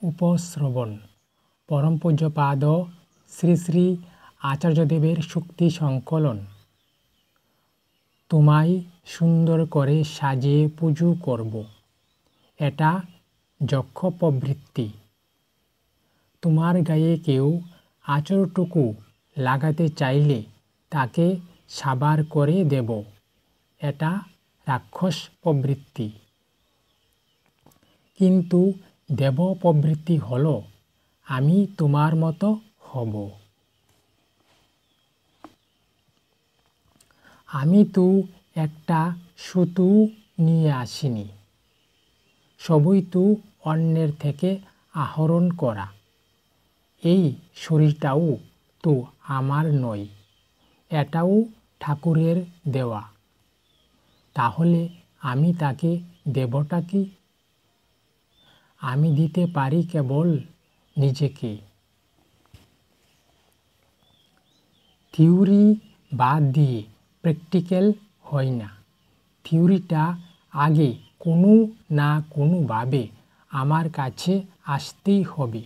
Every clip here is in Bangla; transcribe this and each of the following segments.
উপশ্রবণ। পরম পূজ্যপাদ শ্রী শ্রী আচার্যদেবের শুক্তি সংকলন। তোমায় সুন্দর করে সাজিয়ে পুজো করব, এটা যক্ষ প্রবৃত্তি। তোমার গায়ে কেউ আঁচড়টুকু লাগাতে চাইলে তাকে সাবার করে দেব, এটা রাক্ষস প্রবৃত্তি। কিন্তু দেব প্রবৃত্তি হল আমি তোমার মতো হব। আমি তো একটা সুতো নিয়ে আসিনি, সবই তো অন্যের থেকে আহরণ করা। এই শরীরটাও তো আমার নয়, এটাও ঠাকুরের দেওয়া। তাহলে আমি তাকে দেবটা কি? আমি দিতে পারি কেবল নিজেকে। থিওরি বাদ দিয়ে প্র্যাকটিক্যাল হয় না। থিওরিটা আগে কোনো না কোনোভাবে আমার কাছে আসতেই হবে।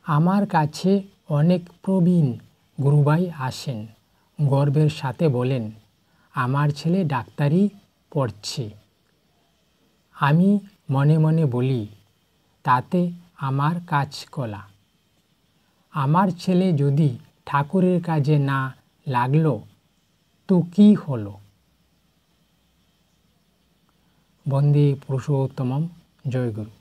আমার কাছে অনেক প্রবীণ গুরুভাই আসেন, গর্বের সাথে বলেন, আমার ছেলে ডাক্তারি পড়ছে। আমি মনে মনে বলি, তাতে আমার কাজ কলা। আমার ছেলে যদি ঠাকুরের কাজে না লাগলো তো কি হলো? বন্দে পুরুষোত্তমম। জয় গুরু।